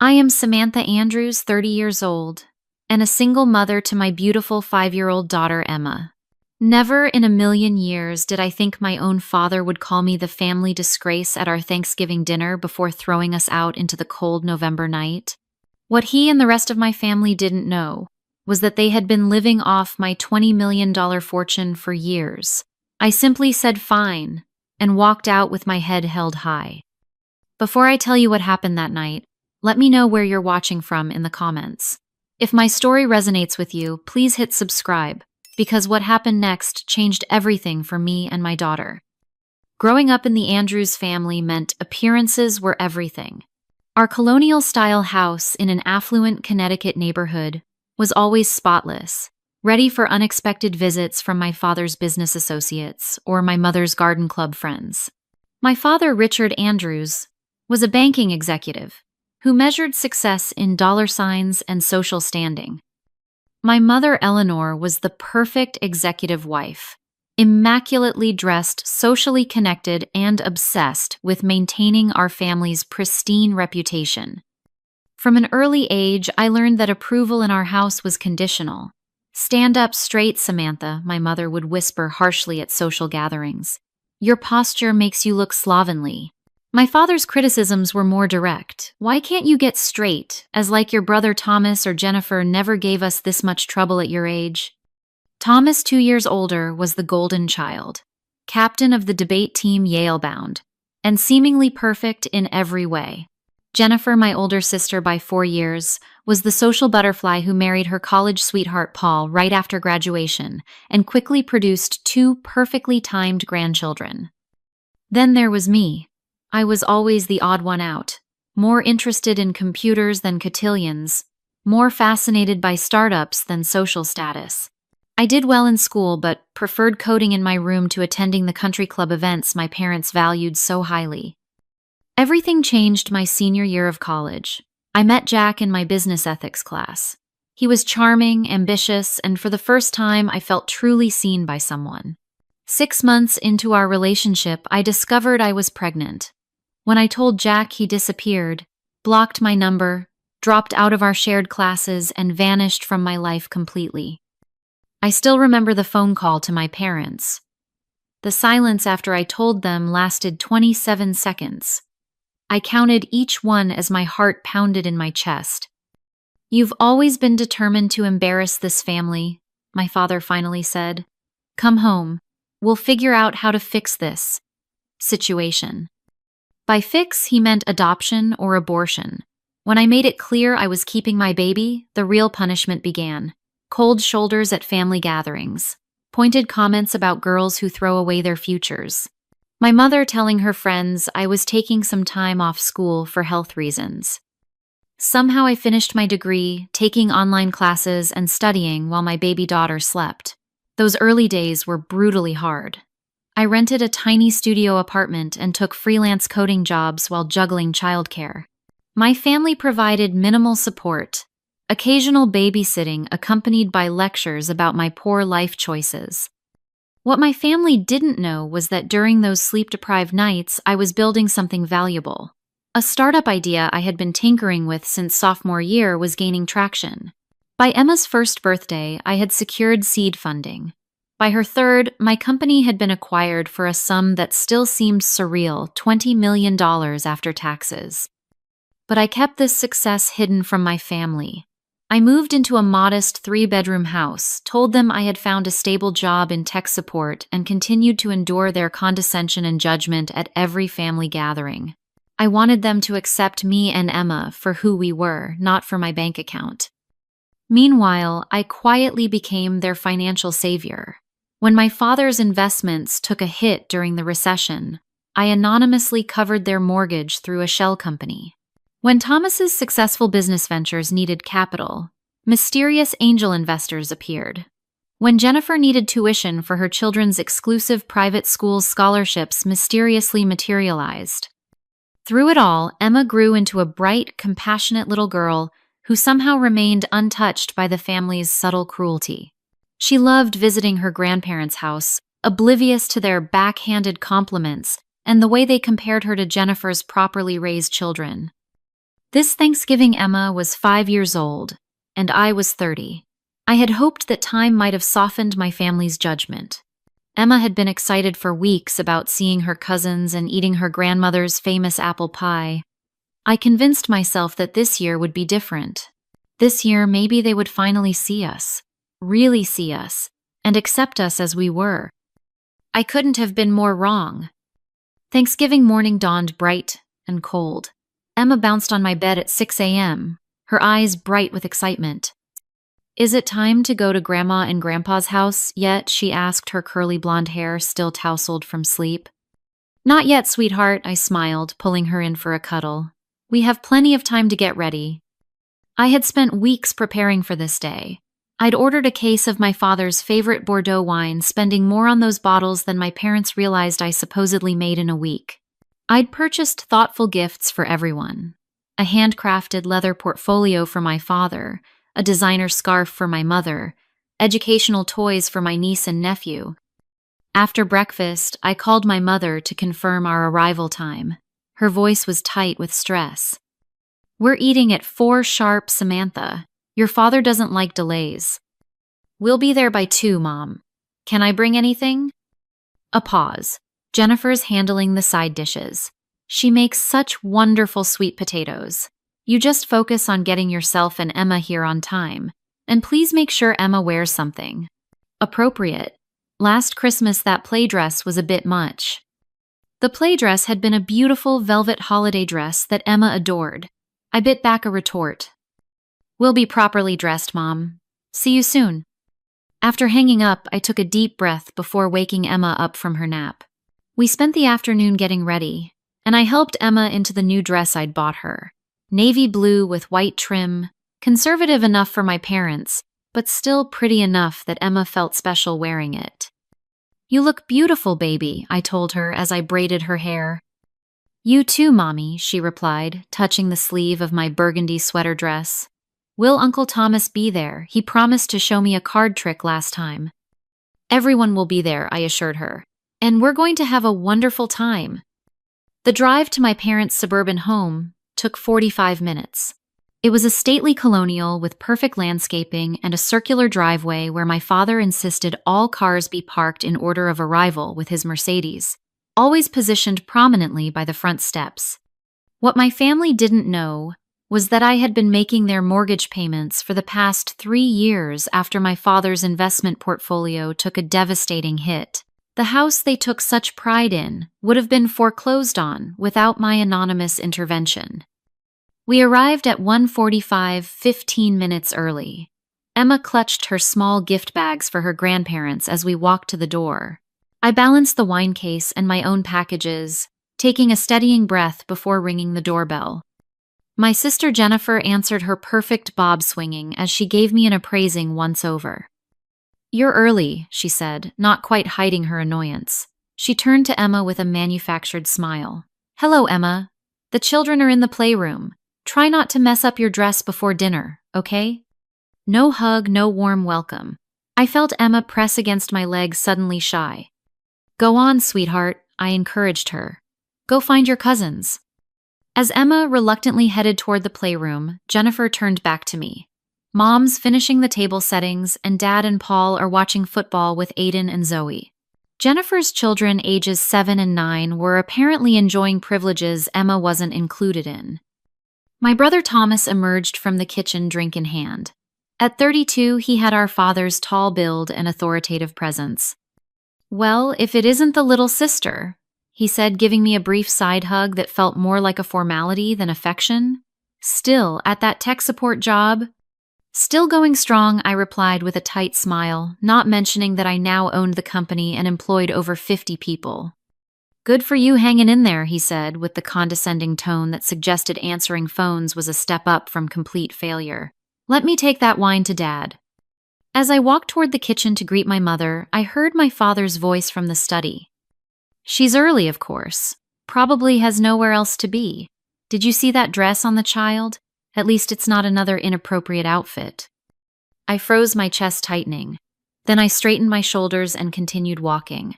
I am Samantha Andrews, 30 years old, and a single mother to my beautiful 5-year-old daughter, Emma. Never in a million years did I think my own father would call me the family disgrace at our Thanksgiving dinner before throwing us out into the cold November night. What he and the rest of my family didn't know was that they had been living off my $20 million fortune for years. I simply said fine and walked out with my head held high. Before I tell you what happened that night, let me know where you're watching from in the comments. If my story resonates with you, please hit subscribe, because what happened next changed everything for me and my daughter. Growing up in the Andrews family meant appearances were everything. Our colonial-style house in an affluent Connecticut neighborhood was always spotless, ready for unexpected visits from my father's business associates or my mother's garden club friends. My father, Richard Andrews, was a banking executive who measured success in dollar signs and social standing. My mother, Eleanor, was the perfect executive wife, immaculately dressed, socially connected, and obsessed with maintaining our family's pristine reputation. From an early age, I learned that approval in our house was conditional. "Stand up straight, Samantha," my mother would whisper harshly at social gatherings. "Your posture makes you look slovenly." My father's criticisms were more direct. "Why can't you get straight, as like your brother Thomas or Jennifer never gave us this much trouble at your age?" Thomas, 2 years older, was the golden child, captain of the debate team Yale-bound, and seemingly perfect in every way. Jennifer, my older sister by 4 years, was the social butterfly who married her college sweetheart Paul right after graduation and quickly produced 2 perfectly timed grandchildren. Then there was me. I was always the odd one out, more interested in computers than cotillions, more fascinated by startups than social status. I did well in school, but preferred coding in my room to attending the country club events my parents valued so highly. Everything changed my senior year of college. I met Jack in my business ethics class. He was charming, ambitious, and for the first time I felt truly seen by someone. 6 months into our relationship, I discovered I was pregnant. When I told Jack, he disappeared, blocked my number, dropped out of our shared classes, and vanished from my life completely. I still remember the phone call to my parents. The silence after I told them lasted 27 seconds. I counted each one as my heart pounded in my chest. "You've always been determined to embarrass this family," my father finally said. "Come home. We'll figure out how to fix this situation." By fix, he meant adoption or abortion. When I made it clear I was keeping my baby, the real punishment began. Cold shoulders at family gatherings, pointed comments about girls who throw away their futures. My mother telling her friends I was taking some time off school for health reasons. Somehow I finished my degree, taking online classes and studying while my baby daughter slept. Those early days were brutally hard. I rented a tiny studio apartment and took freelance coding jobs while juggling childcare. My family provided minimal support, occasional babysitting accompanied by lectures about my poor life choices. What my family didn't know was that during those sleep-deprived nights, I was building something valuable. A startup idea I had been tinkering with since sophomore year was gaining traction. By Emma's first birthday, I had secured seed funding. By her third, my company had been acquired for a sum that still seemed surreal, $20 million after taxes. But I kept this success hidden from my family. I moved into a modest 3-bedroom house, told them I had found a stable job in tech support, and continued to endure their condescension and judgment at every family gathering. I wanted them to accept me and Emma for who we were, not for my bank account. Meanwhile, I quietly became their financial savior. When my father's investments took a hit during the recession, I anonymously covered their mortgage through a shell company. When Thomas's successful business ventures needed capital, mysterious angel investors appeared. When Jennifer needed tuition for her children's exclusive private school scholarships mysteriously materialized. Through it all, Emma grew into a bright, compassionate little girl who somehow remained untouched by the family's subtle cruelty. She loved visiting her grandparents' house, oblivious to their backhanded compliments and the way they compared her to Jennifer's properly raised children. This Thanksgiving, Emma was 5 years old, and I was 30. I had hoped that time might have softened my family's judgment. Emma had been excited for weeks about seeing her cousins and eating her grandmother's famous apple pie. I convinced myself that this year would be different. This year, maybe they would finally see us, really see us, and accept us as we were. I couldn't have been more wrong. Thanksgiving morning dawned bright and cold. Emma bounced on my bed at 6 a.m., her eyes bright with excitement. "Is it time to go to Grandma and Grandpa's house yet?" she asked, her curly blonde hair still tousled from sleep. "Not yet, sweetheart," I smiled, pulling her in for a cuddle. "We have plenty of time to get ready." I had spent weeks preparing for this day. I'd ordered a case of my father's favorite Bordeaux wine, spending more on those bottles than my parents realized I supposedly made in a week. I'd purchased thoughtful gifts for everyone. A handcrafted leather portfolio for my father, a designer scarf for my mother, educational toys for my niece and nephew. After breakfast, I called my mother to confirm our arrival time. Her voice was tight with stress. "We're eating at 4 sharp, Samantha. Your father doesn't like delays." "We'll be there by 2, Mom. Can I bring anything?" A pause. Jennifer's handling the side dishes. "She makes such wonderful sweet potatoes. You just focus on getting yourself and Emma here on time. And please make sure Emma wears something appropriate. Last Christmas, that play dress was a bit much." The play dress had been a beautiful velvet holiday dress that Emma adored. I bit back a retort. "We'll be properly dressed, Mom. See you soon." After hanging up, I took a deep breath before waking Emma up from her nap. We spent the afternoon getting ready, and I helped Emma into the new dress I'd bought her. Navy blue with white trim, conservative enough for my parents, but still pretty enough that Emma felt special wearing it. "You look beautiful, baby," I told her as I braided her hair. "You too, Mommy," she replied, touching the sleeve of my burgundy sweater dress. "Will Uncle Thomas be there? He promised to show me a card trick last time." "Everyone will be there," I assured her. "And we're going to have a wonderful time." The drive to my parents' suburban home took 45 minutes. It was a stately colonial with perfect landscaping and a circular driveway where my father insisted all cars be parked in order of arrival with his Mercedes, always positioned prominently by the front steps. What my family didn't know was that I had been making their mortgage payments for the past 3 years after my father's investment portfolio took a devastating hit. The house they took such pride in would have been foreclosed on without my anonymous intervention. We arrived at 1:45, 15 minutes early. Emma clutched her small gift bags for her grandparents as we walked to the door. I balanced the wine case and my own packages, taking a steadying breath before ringing the doorbell. My sister Jennifer answered her perfect bob swinging as she gave me an appraising once over. "You're early," she said, not quite hiding her annoyance. She turned to Emma with a manufactured smile. "Hello, Emma. The children are in the playroom. Try not to mess up your dress before dinner, okay?" No hug, no warm welcome. I felt Emma press against my leg, suddenly shy. "Go on, sweetheart," I encouraged her. "Go find your cousins." As Emma reluctantly headed toward the playroom, Jennifer turned back to me. "Mom's finishing the table settings, and Dad and Paul are watching football with Aiden and Zoe." Jennifer's children, ages 7 and 9, were apparently enjoying privileges Emma wasn't included in. My brother Thomas emerged from the kitchen, drink in hand. At 32, he had our father's tall build and authoritative presence. "Well, if it isn't the little sister," he said, giving me a brief side hug that felt more like a formality than affection. "Still at that tech support job?" "Still going strong," I replied with a tight smile, not mentioning that I now owned the company and employed over 50 people. "Good for you hanging in there," he said, with the condescending tone that suggested answering phones was a step up from complete failure. "Let me take that wine to Dad." As I walked toward the kitchen to greet my mother, I heard my father's voice from the study. "She's early, of course. Probably has nowhere else to be. Did you see that dress on the child? At least it's not another inappropriate outfit." I froze, my chest tightening. Then I straightened my shoulders and continued walking.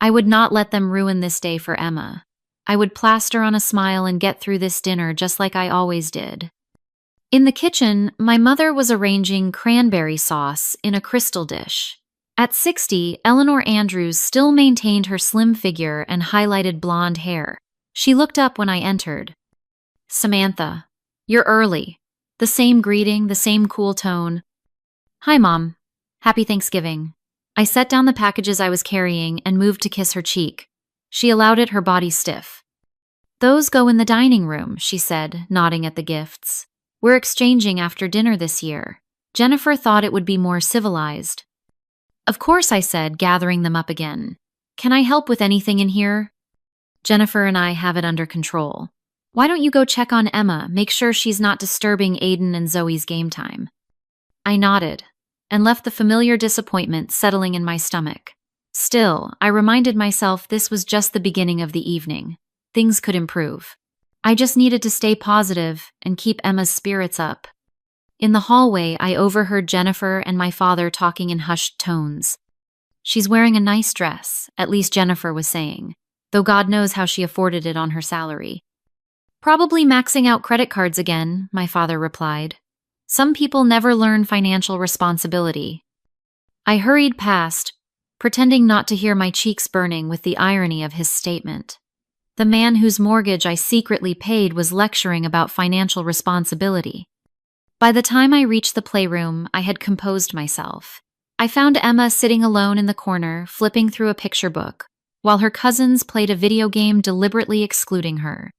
I would not let them ruin this day for Emma. I would plaster on a smile and get through this dinner just like I always did. In the kitchen, my mother was arranging cranberry sauce in a crystal dish. At 60, Eleanor Andrews still maintained her slim figure and highlighted blonde hair. She looked up when I entered. "Samantha, you're early." The same greeting, the same cool tone. "Hi, Mom. Happy Thanksgiving." I set down the packages I was carrying and moved to kiss her cheek. She allowed it, her body stiff. "Those go in the dining room," she said, nodding at the gifts. "We're exchanging after dinner this year. Jennifer thought it would be more civilized." "Of course," I said, gathering them up again. "Can I help with anything in here?" "Jennifer and I have it under control. Why don't you go check on Emma, make sure she's not disturbing Aiden and Zoe's game time?" I nodded, and left the familiar disappointment settling in my stomach. Still, I reminded myself this was just the beginning of the evening. Things could improve. I just needed to stay positive and keep Emma's spirits up. In the hallway, I overheard Jennifer and my father talking in hushed tones. "She's wearing a nice dress," at least Jennifer was saying, though God knows how she afforded it on her salary. "Probably maxing out credit cards again," my father replied. "Some people never learn financial responsibility." I hurried past, pretending not to hear, my cheeks burning with the irony of his statement. The man whose mortgage I secretly paid was lecturing about financial responsibility. By the time I reached the playroom, I had composed myself. I found Emma sitting alone in the corner, flipping through a picture book, while her cousins played a video game, deliberately excluding her.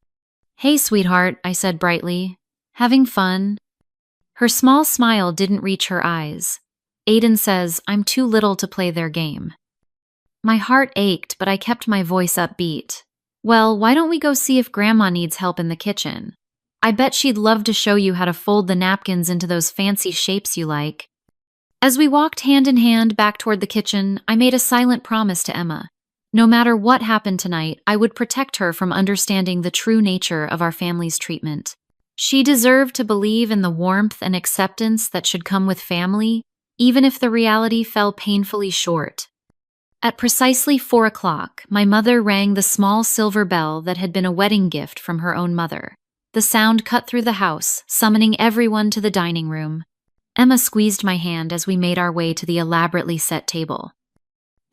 "Hey, sweetheart," I said brightly. "Having fun?" Her small smile didn't reach her eyes. "Aiden says I'm too little to play their game." My heart ached, but I kept my voice upbeat. "Well, why don't we go see if Grandma needs help in the kitchen? I bet she'd love to show you how to fold the napkins into those fancy shapes you like." As we walked hand in hand back toward the kitchen, I made a silent promise to Emma. No matter what happened tonight, I would protect her from understanding the true nature of our family's treatment. She deserved to believe in the warmth and acceptance that should come with family, even if the reality fell painfully short. At precisely 4 o'clock, my mother rang the small silver bell that had been a wedding gift from her own mother. The sound cut through the house, summoning everyone to the dining room. Emma squeezed my hand as we made our way to the elaborately set table.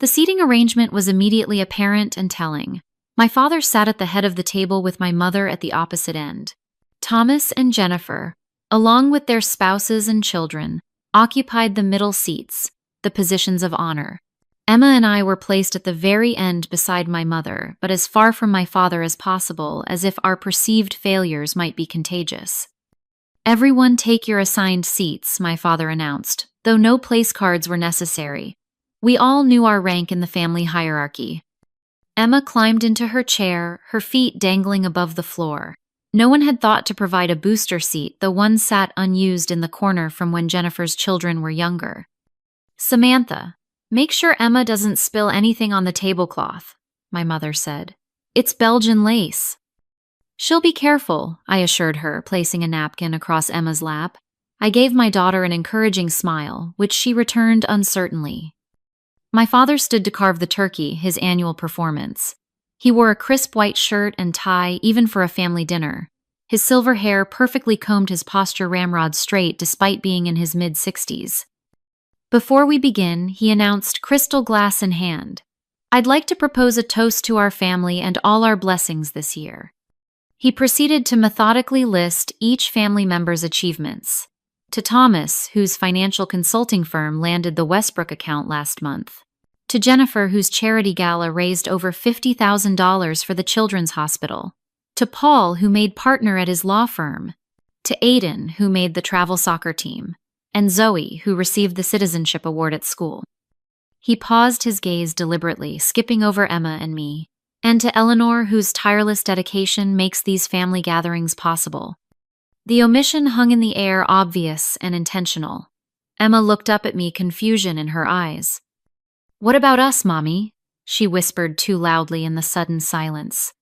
The seating arrangement was immediately apparent and telling. My father sat at the head of the table with my mother at the opposite end. Thomas and Jennifer, along with their spouses and children, occupied the middle seats, the positions of honor. Emma and I were placed at the very end beside my mother, but as far from my father as possible, as if our perceived failures might be contagious. "Everyone take your assigned seats," my father announced, though no place cards were necessary. We all knew our rank in the family hierarchy. Emma climbed into her chair, her feet dangling above the floor. No one had thought to provide a booster seat, though one sat unused in the corner from when Jennifer's children were younger. "Samantha, make sure Emma doesn't spill anything on the tablecloth," my mother said. "It's Belgian lace." "She'll be careful," I assured her, placing a napkin across Emma's lap. I gave my daughter an encouraging smile, which she returned uncertainly. My father stood to carve the turkey, his annual performance. He wore a crisp white shirt and tie, even for a family dinner. His silver hair perfectly combed his posture ramrod straight despite being in his mid-60s. Before we begin, he announced, crystal glass in hand, "I'd like to propose a toast to our family and all our blessings this year." He proceeded to methodically list each family member's achievements. To Thomas, whose financial consulting firm landed the Westbrook account last month. To Jennifer, whose charity gala raised over $50,000 for the Children's Hospital. To Paul, who made partner at his law firm. To Aiden, who made the travel soccer team. And Zoe, who received the citizenship award at school. He paused his gaze deliberately, skipping over Emma and me. And to Eleanor, whose tireless dedication makes these family gatherings possible. The omission hung in the air, obvious and intentional. Emma looked up at me, confusion in her eyes. "What about us, Mommy?" she whispered too loudly in the sudden silence.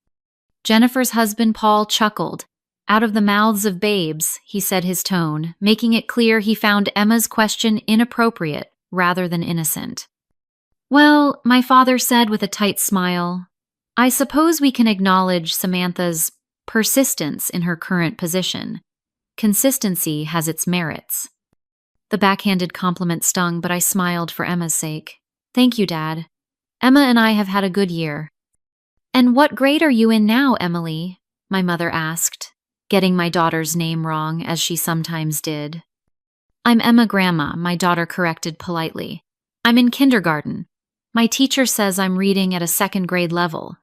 Jennifer's husband, Paul, chuckled. "Out of the mouths of babes," he said, his tone, making it clear he found Emma's question inappropriate rather than innocent. "Well," my father said with a tight smile, I suppose we can acknowledge Samantha's persistence in her current position. Consistency has its merits. The backhanded compliment stung, but I smiled for Emma's sake. Thank you, Dad. Emma and I have had a good year. And what grade are you in now, Emily? My mother asked, getting my daughter's name wrong, as she sometimes did. I'm Emma, Grandma, my daughter corrected politely. I'm in kindergarten. My teacher says I'm reading at a second grade level.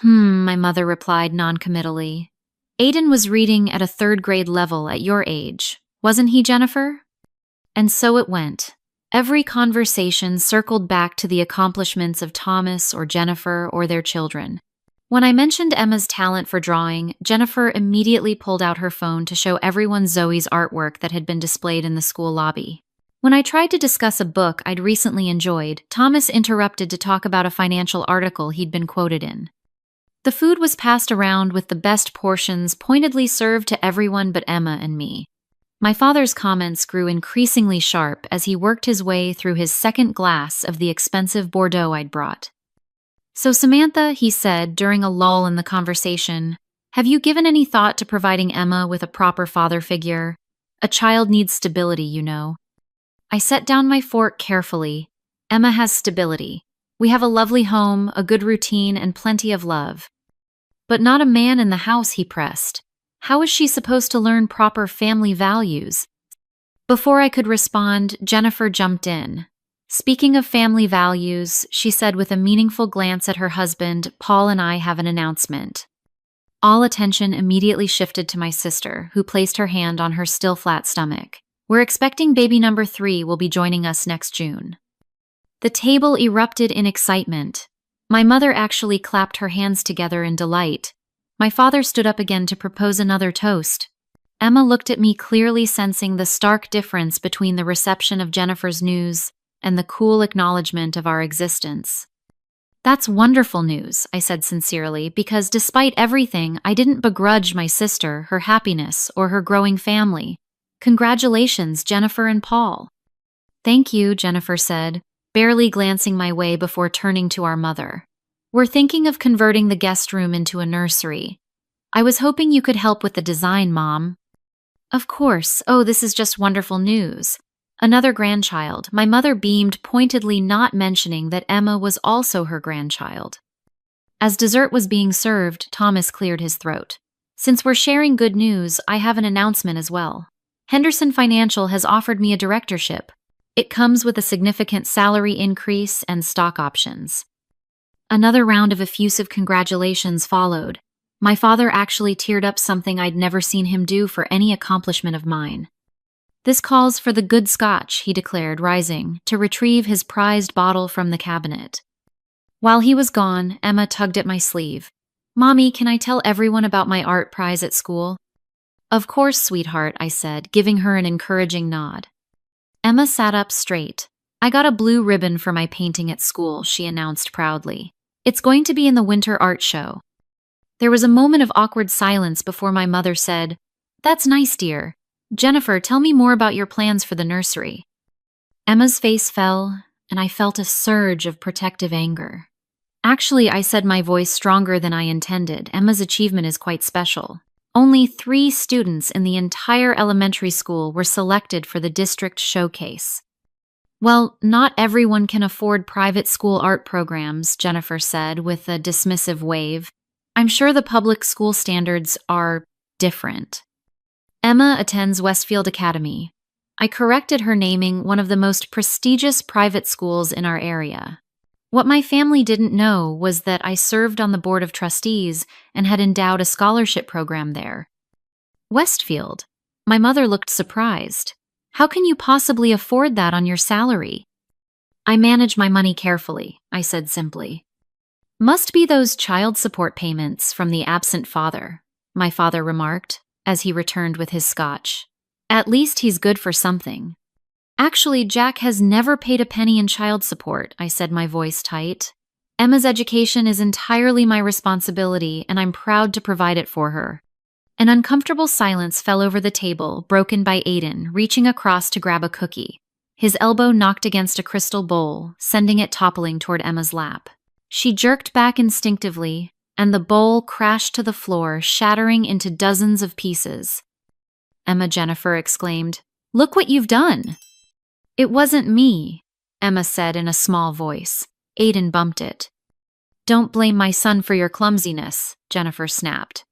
My mother replied noncommittally. Aiden was reading at a third grade level at your age, wasn't he, Jennifer? And so it went. Every conversation circled back to the accomplishments of Thomas or Jennifer or their children. When I mentioned Emma's talent for drawing, Jennifer immediately pulled out her phone to show everyone Zoe's artwork that had been displayed in the school lobby. When I tried to discuss a book I'd recently enjoyed, Thomas interrupted to talk about a financial article he'd been quoted in. The food was passed around with the best portions pointedly served to everyone but Emma and me. My father's comments grew increasingly sharp as he worked his way through his second glass of the expensive Bordeaux I'd brought. So Samantha, he said during a lull in the conversation, have you given any thought to providing Emma with a proper father figure? A child needs stability, you know. I set down my fork carefully. Emma has stability. We have a lovely home, a good routine, and plenty of love. But not a man in the house, he pressed. How is she supposed to learn proper family values? Before I could respond, Jennifer jumped in. Speaking of family values, she said with a meaningful glance at her husband, Paul and I have an announcement. All attention immediately shifted to my sister, who placed her hand on her still flat stomach. We're expecting baby number 3 will be joining us next June. The table erupted in excitement. My mother actually clapped her hands together in delight. My father stood up again to propose another toast. Emma looked at me, clearly sensing the stark difference between the reception of Jennifer's news and the cool acknowledgement of our existence. That's wonderful news, I said sincerely, because despite everything, I didn't begrudge my sister, her happiness, or her growing family. Congratulations, Jennifer and Paul. Thank you, Jennifer said, barely glancing my way before turning to our mother. We're thinking of converting the guest room into a nursery. I was hoping you could help with the design, Mom. Of course. Oh, this is just wonderful news. Another grandchild. My mother beamed, pointedly not mentioning that Emma was also her grandchild. As dessert was being served, Thomas cleared his throat. Since we're sharing good news, I have an announcement as well. Henderson Financial has offered me a directorship. It comes with a significant salary increase and stock options. Another round of effusive congratulations followed. My father actually teared up, something I'd never seen him do for any accomplishment of mine. This calls for the good scotch, he declared, rising, to retrieve his prized bottle from the cabinet. While he was gone, Emma tugged at my sleeve. Mommy, can I tell everyone about my art prize at school? Of course, sweetheart, I said, giving her an encouraging nod. Emma sat up straight. I got a blue ribbon for my painting at school, she announced proudly. It's going to be in the winter art show. There was a moment of awkward silence before my mother said, That's nice, dear. Jennifer, tell me more about your plans for the nursery. Emma's face fell, and I felt a surge of protective anger. Actually, I said, my voice stronger than I intended. Emma's achievement is quite special. Only 3 students in the entire elementary school were selected for the district showcase. Well, not everyone can afford private school art programs, Jennifer said with a dismissive wave. I'm sure the public school standards are different. Emma attends Westfield Academy. I corrected her, naming one of the most prestigious private schools in our area. What my family didn't know was that I served on the board of trustees and had endowed a scholarship program there. Westfield? My mother looked surprised. How can you possibly afford that on your salary? I manage my money carefully, I said simply. Must be those child support payments from the absent father, my father remarked, as he returned with his scotch. At least he's good for something. Actually, Jack has never paid a penny in child support, I said, my voice tight. Emma's education is entirely my responsibility, and I'm proud to provide it for her. An uncomfortable silence fell over the table, broken by Aiden reaching across to grab a cookie. His elbow knocked against a crystal bowl, sending it toppling toward Emma's lap. She jerked back instinctively, and the bowl crashed to the floor, shattering into dozens of pieces. Emma Jennifer exclaimed, "Look what you've done!" "It wasn't me," Emma said in a small voice. Aiden bumped it. "Don't blame my son for your clumsiness," Jennifer snapped.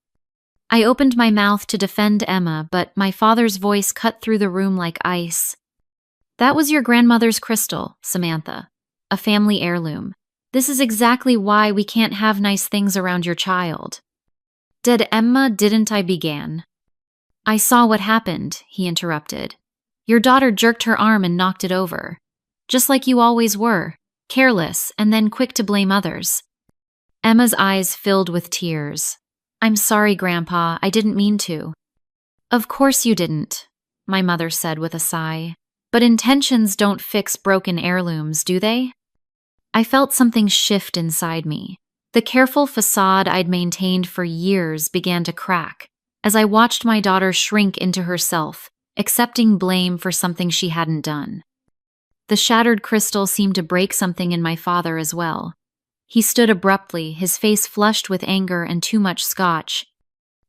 I opened my mouth to defend Emma, but my father's voice cut through the room like ice. "That was your grandmother's crystal, Samantha. A family heirloom. This is exactly why we can't have nice things around your child." "Did Emma, didn't I?" began. "I saw what happened," he interrupted. "Your daughter jerked her arm and knocked it over. Just like you always were, careless and then quick to blame others." Emma's eyes filled with tears. "I'm sorry, Grandpa, I didn't mean to." "Of course you didn't," my mother said with a sigh. "But intentions don't fix broken heirlooms, do they?" I felt something shift inside me. The careful facade I'd maintained for years began to crack as I watched my daughter shrink into herself, accepting blame for something she hadn't done. The shattered crystal seemed to break something in my father as well. He stood abruptly, his face flushed with anger and too much scotch.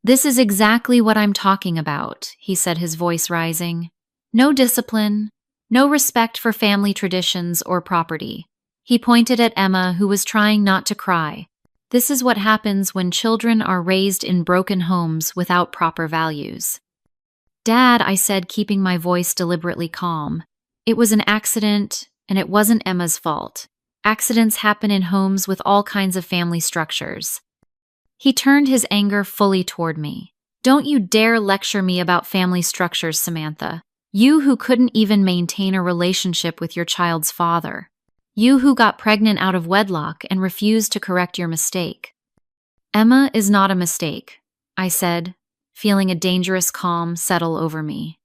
"This is exactly what I'm talking about," he said, his voice rising. "No discipline, no respect for family traditions or property." He pointed at Emma, who was trying not to cry. "This is what happens when children are raised in broken homes without proper values." "Dad," I said, keeping my voice deliberately calm. "It was an accident, and it wasn't Emma's fault. Accidents happen in homes with all kinds of family structures." He turned his anger fully toward me. "Don't you dare lecture me about family structures, Samantha. You who couldn't even maintain a relationship with your child's father. You who got pregnant out of wedlock and refused to correct your mistake." "Emma is not a mistake," I said, feeling a dangerous calm settle over me.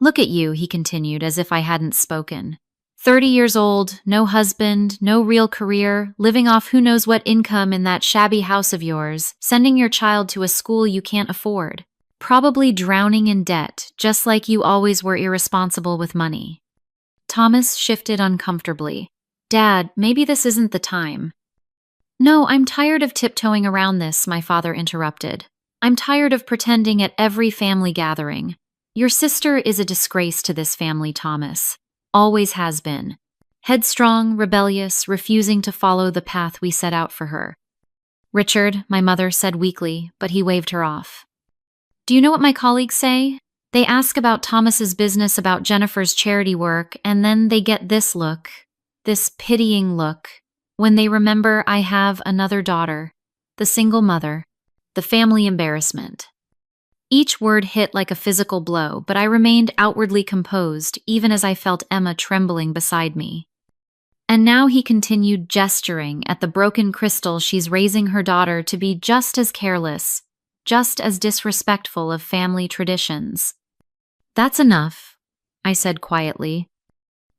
"Look at you," he continued, as if I hadn't spoken. 30 years old, no husband, no real career, living off who knows what income in that shabby house of yours, sending your child to a school you can't afford, probably drowning in debt, just like you always were irresponsible with money. Thomas shifted uncomfortably. "Dad, maybe this isn't the time." "No, I'm tired of tiptoeing around this," my father interrupted. "I'm tired of pretending at every family gathering. Your sister is a disgrace to this family, Thomas. Always has been. Headstrong, rebellious, refusing to follow the path we set out for her." "Richard," my mother said weakly, but he waved her off. "Do you know what my colleagues say? They ask about Thomas's business, about Jennifer's charity work, and then they get this look, this pitying look, when they remember I have another daughter, the single mother, the family embarrassment." Each word hit like a physical blow, but I remained outwardly composed, even as I felt Emma trembling beside me. "And now," he continued, gesturing at the broken crystal, "she's raising her daughter to be just as careless, just as disrespectful of family traditions." "That's enough," I said quietly.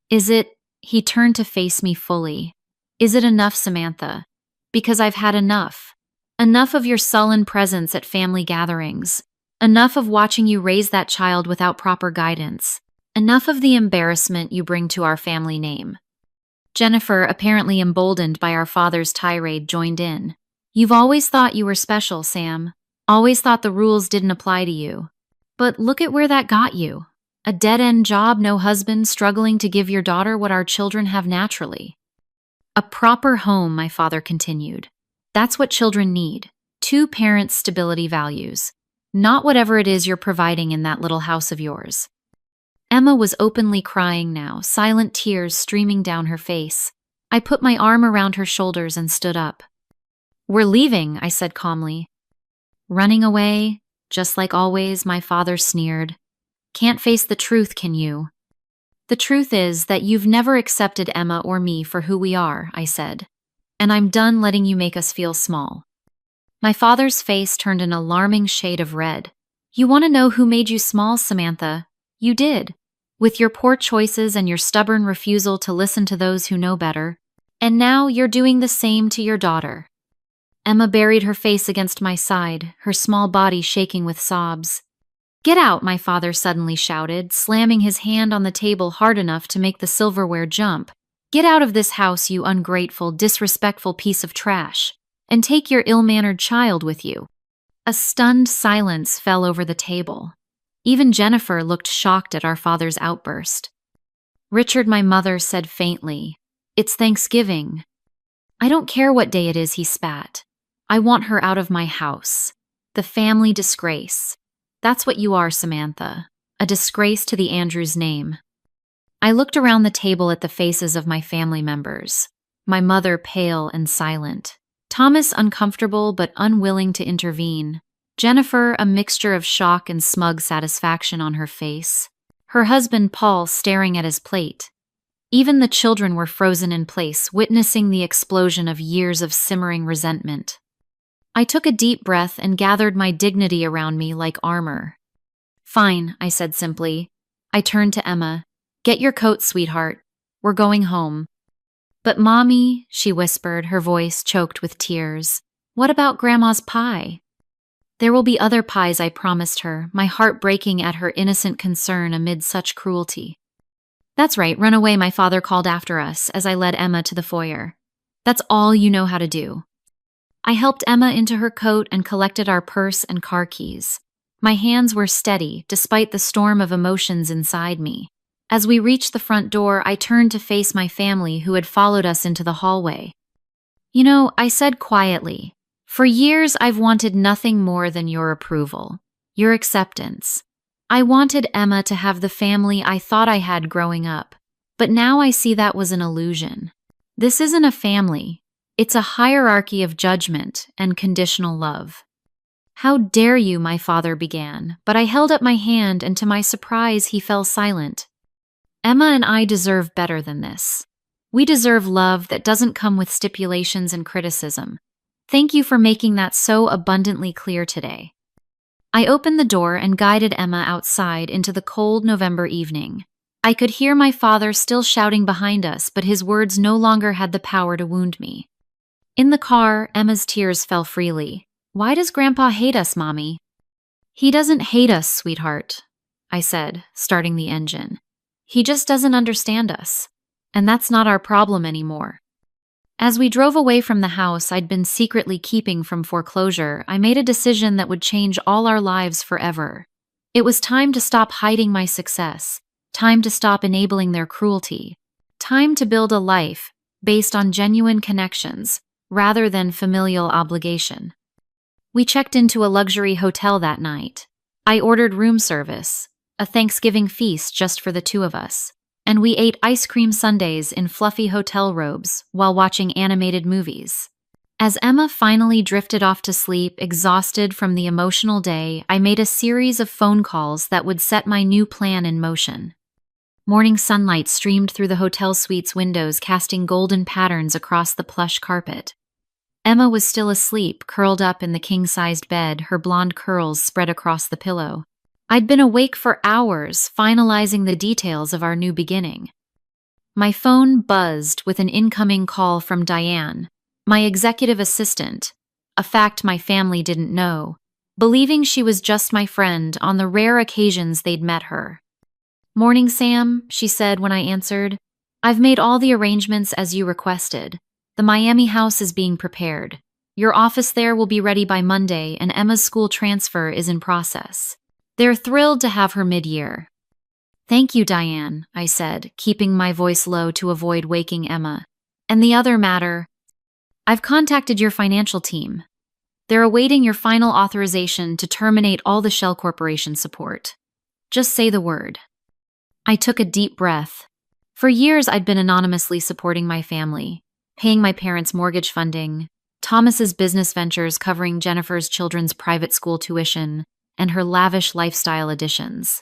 "Is it?" He turned to face me fully. "Is it enough, Samantha? Because I've had enough. Enough of your sullen presence at family gatherings. Enough of watching you raise that child without proper guidance. Enough of the embarrassment you bring to our family name." Jennifer, apparently emboldened by our father's tirade, joined in. "You've always thought you were special, Sam. Always thought the rules didn't apply to you. But look at where that got you. A dead-end job, no husband, struggling to give your daughter what our children have naturally." "A proper home," my father continued. "That's what children need. Two parents' stability values. Not whatever it is you're providing in that little house of yours." Emma was openly crying now, silent tears streaming down her face. I put my arm around her shoulders and stood up. "We're leaving," I said calmly. "Running away, just like always," my father sneered. "Can't face the truth, can you?" "The truth is that you've never accepted Emma or me for who we are," I said. "And I'm done letting you make us feel small." My father's face turned an alarming shade of red. "You want to know who made you small, Samantha? You did. With your poor choices and your stubborn refusal to listen to those who know better. And now you're doing the same to your daughter." Emma buried her face against my side, her small body shaking with sobs. "Get out," my father suddenly shouted, slamming his hand on the table hard enough to make the silverware jump. Get out of this house, you ungrateful, disrespectful piece of trash, and take your ill-mannered child with you." A stunned silence fell over the table. Even Jennifer looked shocked at our father's outburst. Richard, my mother, said faintly, "It's Thanksgiving." "I don't care what day it is," he spat. "I want her out of my house. The family disgrace. That's what you are, Samantha. A disgrace to the Andrews name." I looked around the table at the faces of my family members. My mother pale and silent. Thomas uncomfortable but unwilling to intervene. Jennifer a mixture of shock and smug satisfaction on her face. Her husband Paul staring at his plate. Even the children were frozen in place, witnessing the explosion of years of simmering resentment. I took a deep breath and gathered my dignity around me like armor. "Fine," I said simply. I turned to Emma. "Get your coat, sweetheart. We're going home." "But Mommy," she whispered, her voice choked with tears. "What about Grandma's pie?" "There will be other pies," I promised her, my heart breaking at her innocent concern amid such cruelty. "That's right, run away," my father called after us as I led Emma to the foyer. "That's all you know how to do." I helped Emma into her coat and collected our purse and car keys. My hands were steady, despite the storm of emotions inside me. As we reached the front door, I turned to face my family who had followed us into the hallway. "You know," I said quietly, "for years I've wanted nothing more than your approval, your acceptance. I wanted Emma to have the family I thought I had growing up, but now I see that was an illusion. This isn't a family. It's a hierarchy of judgment and conditional love." "How dare you," my father began, but I held up my hand and to my surprise he fell silent. "Emma and I deserve better than this. We deserve love that doesn't come with stipulations and criticism. Thank you for making that so abundantly clear today." I opened the door and guided Emma outside into the cold November evening. I could hear my father still shouting behind us, but his words no longer had the power to wound me. In the car, Emma's tears fell freely. "Why does Grandpa hate us, Mommy?" "He doesn't hate us, sweetheart," I said, starting the engine. "He just doesn't understand us. And that's not our problem anymore." As we drove away from the house I'd been secretly keeping from foreclosure, I made a decision that would change all our lives forever. It was time to stop hiding my success, time to stop enabling their cruelty, time to build a life based on genuine connections rather than familial obligation. We checked into a luxury hotel that night. I ordered room service, a Thanksgiving feast just for the two of us, and we ate ice cream sundaes in fluffy hotel robes while watching animated movies. As Emma finally drifted off to sleep, exhausted from the emotional day, I made a series of phone calls that would set my new plan in motion. Morning sunlight streamed through the hotel suite's windows, casting golden patterns across the plush carpet. Emma was still asleep, curled up in the king-sized bed, her blonde curls spread across the pillow. I'd been awake for hours, finalizing the details of our new beginning. My phone buzzed with an incoming call from Diane, my executive assistant, a fact my family didn't know, believing she was just my friend on the rare occasions they'd met her. "Morning, Sam," she said when I answered. "I've made all the arrangements as you requested. The Miami house is being prepared. Your office there will be ready by Monday, and Emma's school transfer is in process. They're thrilled to have her mid-year." "Thank you, Diane," I said, keeping my voice low to avoid waking Emma. "And the other matter, I've contacted your financial team. They're awaiting your final authorization to terminate all the Shell Corporation support. Just say the word." I took a deep breath. For years, I'd been anonymously supporting my family, paying my parents' mortgage funding, Thomas's business ventures covering Jennifer's children's private school tuition, and her lavish lifestyle additions.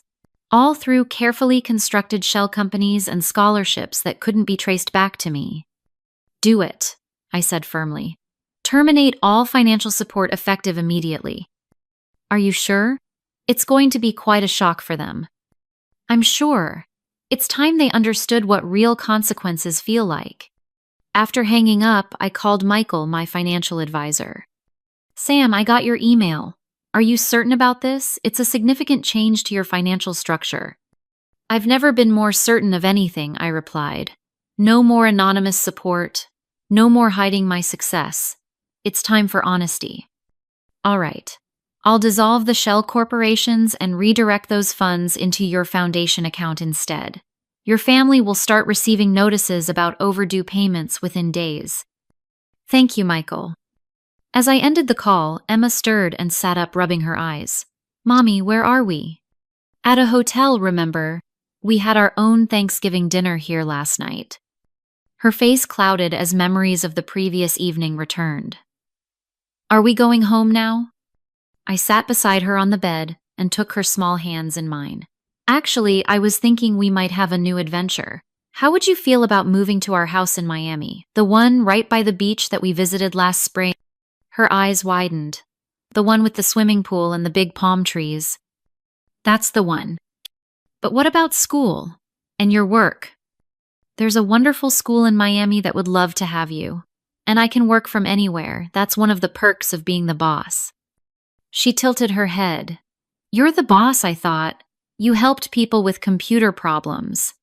All through carefully constructed shell companies and scholarships that couldn't be traced back to me. "Do it," I said firmly. "Terminate all financial support effective immediately." "Are you sure? It's going to be quite a shock for them." "I'm sure. It's time they understood what real consequences feel like." After hanging up, I called Michael, my financial advisor. "Sam, I got your email. Are you certain about this? It's a significant change to your financial structure." "I've never been more certain of anything," I replied. No more anonymous support. No more hiding my success. It's time for honesty. All right. I'll dissolve the shell corporations and redirect those funds into your foundation account instead. Your family will start receiving notices about overdue payments within days. Thank you, Michael. As I ended the call, Emma stirred and sat up, rubbing her eyes. Mommy, where are we? At a hotel, remember? We had our own Thanksgiving dinner here last night. Her face clouded as memories of the previous evening returned. Are we going home now? I sat beside her on the bed and took her small hands in mine. Actually, I was thinking we might have a new adventure. How would you feel about moving to our house in Miami, the one right by the beach that we visited last spring? Her eyes widened. The one with the swimming pool and the big palm trees. That's the one. But what about school? And your work? There's a wonderful school in Miami that would love to have you. And I can work from anywhere. That's one of the perks of being the boss. She tilted her head. You're the boss, I thought. You helped people with computer problems.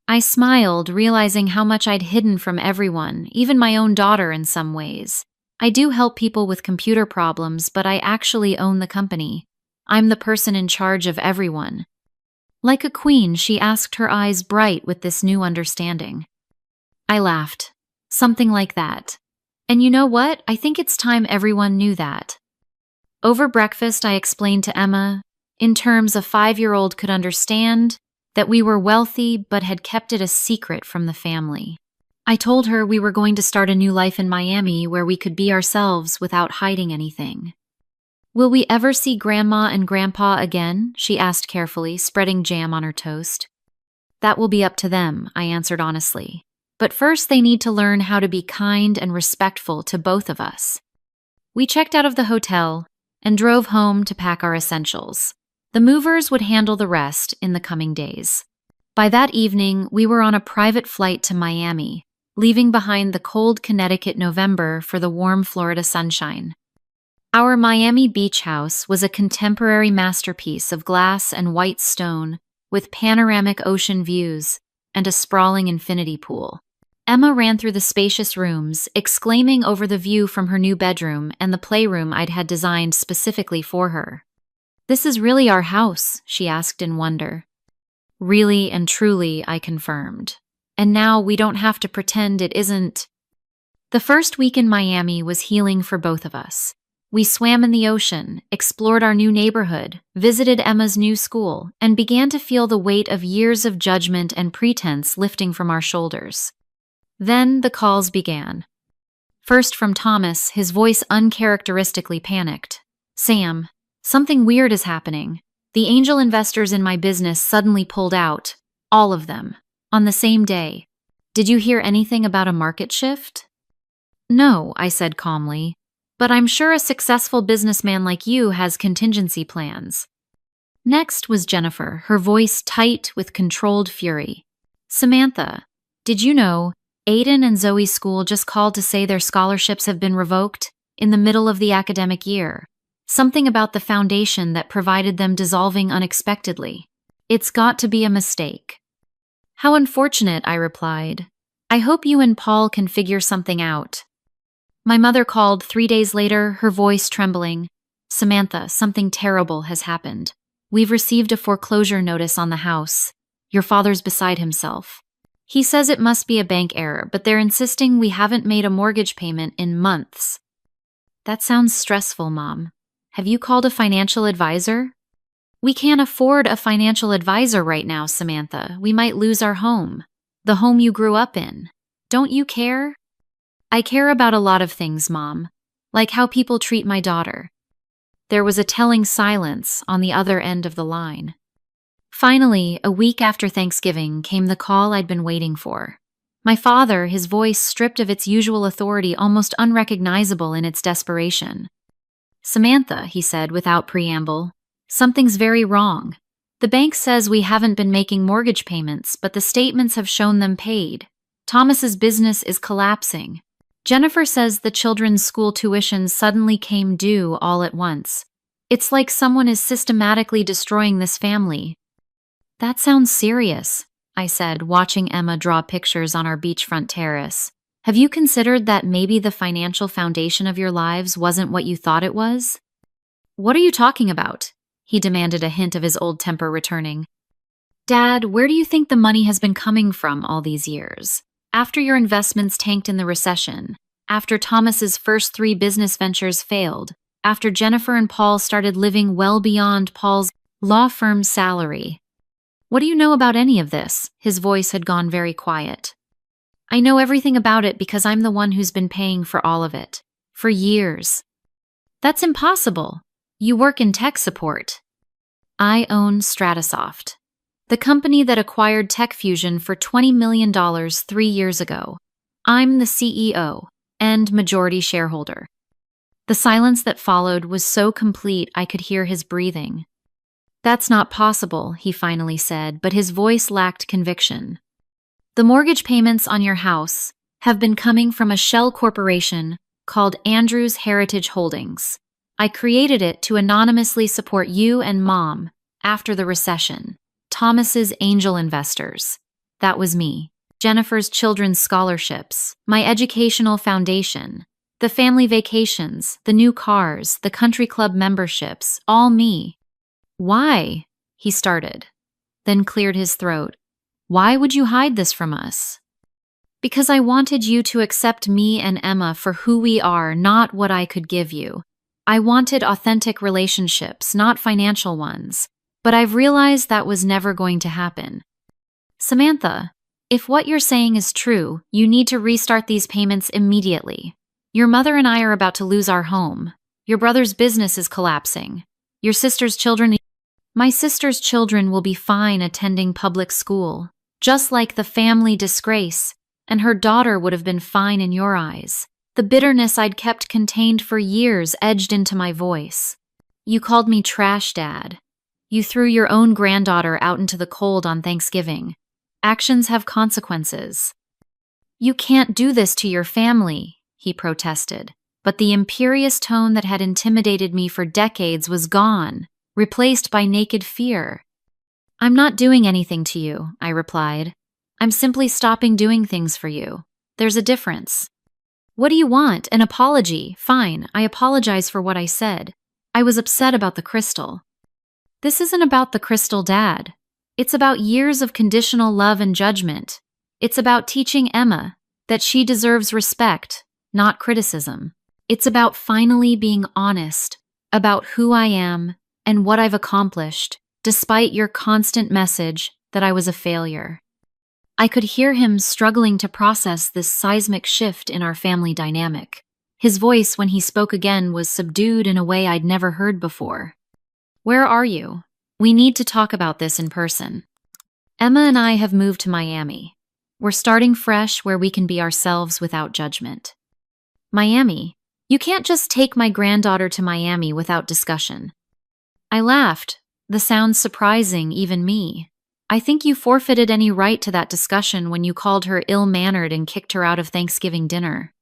I smiled, realizing how much I'd hidden from everyone, even my own daughter in some ways. I do help people with computer problems, but I actually own the company. I'm the person in charge of everyone. Like a queen, she asked, her eyes bright with this new understanding. I laughed. Something like that. And you know what? I think it's time everyone knew that. Over breakfast, I explained to Emma, in terms a 5-year-old could understand, that we were wealthy but had kept it a secret from the family. I told her we were going to start a new life in Miami where we could be ourselves without hiding anything. Will we ever see Grandma and Grandpa again? She asked carefully, spreading jam on her toast. That will be up to them, I answered honestly. But first they need to learn how to be kind and respectful to both of us. We checked out of the hotel and drove home to pack our essentials. The movers would handle the rest in the coming days. By that evening, we were on a private flight to Miami, leaving behind the cold Connecticut November for the warm Florida sunshine. Our Miami beach house was a contemporary masterpiece of glass and white stone with panoramic ocean views and a sprawling infinity pool. Emma ran through the spacious rooms, exclaiming over the view from her new bedroom and the playroom I'd had designed specifically for her. This is really our house, she asked in wonder. Really and truly, I confirmed. And now we don't have to pretend it isn't. The first week in Miami was healing for both of us. We swam in the ocean, explored our new neighborhood, visited Emma's new school, and began to feel the weight of years of judgment and pretense lifting from our shoulders. Then the calls began. First from Thomas, his voice uncharacteristically panicked. Sam, something weird is happening. The angel investors in my business suddenly pulled out, all of them, on the same day. Did you hear anything about a market shift? No, I said calmly, but I'm sure a successful businessman like you has contingency plans. Next was Jennifer, her voice tight with controlled fury. Samantha, did you know Aiden and Zoe's school just called to say their scholarships have been revoked in the middle of the academic year? Something about the foundation that provided them dissolving unexpectedly. It's got to be a mistake. How unfortunate, I replied. I hope you and Paul can figure something out. My mother called 3 days later, her voice trembling. Samantha, something terrible has happened. We've received a foreclosure notice on the house. Your father's beside himself. He says it must be a bank error, but they're insisting we haven't made a mortgage payment in months. That sounds stressful, Mom. Have you called a financial advisor? We can't afford a financial advisor right now, Samantha. We might lose our home. The home you grew up in. Don't you care? I care about a lot of things, Mom. Like how people treat my daughter. There was a telling silence on the other end of the line. Finally, a week after Thanksgiving, came the call I'd been waiting for. My father, his voice stripped of its usual authority, almost unrecognizable in its desperation. Samantha, he said without preamble, something's very wrong. The bank says we haven't been making mortgage payments, but the statements have shown them paid. Thomas's business is collapsing. Jennifer says the children's school tuition suddenly came due all at once. It's like someone is systematically destroying this family. That sounds serious. I said, watching Emma draw pictures on our beachfront terrace. Have you considered that maybe the financial foundation of your lives wasn't what you thought it was? What are you talking about? He demanded, a hint of his old temper returning. Dad, where do you think the money has been coming from all these years? After your investments tanked in the recession, after Thomas's first 3 business ventures failed, after Jennifer and Paul started living well beyond Paul's law firm's salary. What do you know about any of this? His voice had gone very quiet. I know everything about it because I'm the one who's been paying for all of it. For years. That's impossible. You work in tech support. I own Stratasoft, the company that acquired TechFusion for $20 million 3 years ago. I'm the CEO and majority shareholder. The silence that followed was so complete I could hear his breathing. That's not possible, he finally said, but his voice lacked conviction. The mortgage payments on your house have been coming from a shell corporation called Andrews Heritage Holdings. I created it to anonymously support you and Mom after the recession. Thomas's angel investors. That was me. Jennifer's children's scholarships, my educational foundation, the family vacations, the new cars, the country club memberships, all me. Why? He started, then cleared his throat. Why would you hide this from us? Because I wanted you to accept me and Emma for who we are, not what I could give you. I wanted authentic relationships, not financial ones. But I've realized that was never going to happen. Samantha, if what you're saying is true, you need to restart these payments immediately. Your mother and I are about to lose our home. Your brother's business is collapsing. Your sister's children... My sister's children will be fine attending public school, just like the family Disgrace, and her daughter would have been fine in your eyes. The bitterness I'd kept contained for years edged into my voice. You called me trash, Dad. You threw your own granddaughter out into the cold on Thanksgiving. Actions have consequences. You can't do this to your family, he protested, but the imperious tone that had intimidated me for decades was gone, replaced by naked fear. I'm not doing anything to you, I replied. I'm simply stopping doing things for you. There's a difference. What do you want? An apology? Fine, I apologize for what I said. I was upset about the crystal. This isn't about the crystal, Dad. It's about years of conditional love and judgment. It's about teaching Emma that she deserves respect, not criticism. It's about finally being honest about who I am and what I've accomplished, despite your constant message that I was a failure. I could hear him struggling to process this seismic shift in our family dynamic. His voice, when he spoke again, was subdued in a way I'd never heard before. Where are you? We need to talk about this in person. Emma and I have moved to Miami. We're starting fresh where we can be ourselves without judgment. Miami? You can't just take my granddaughter to Miami without discussion. I laughed, the sound surprising even me. I think you forfeited any right to that discussion when you called her ill-mannered and kicked her out of Thanksgiving dinner.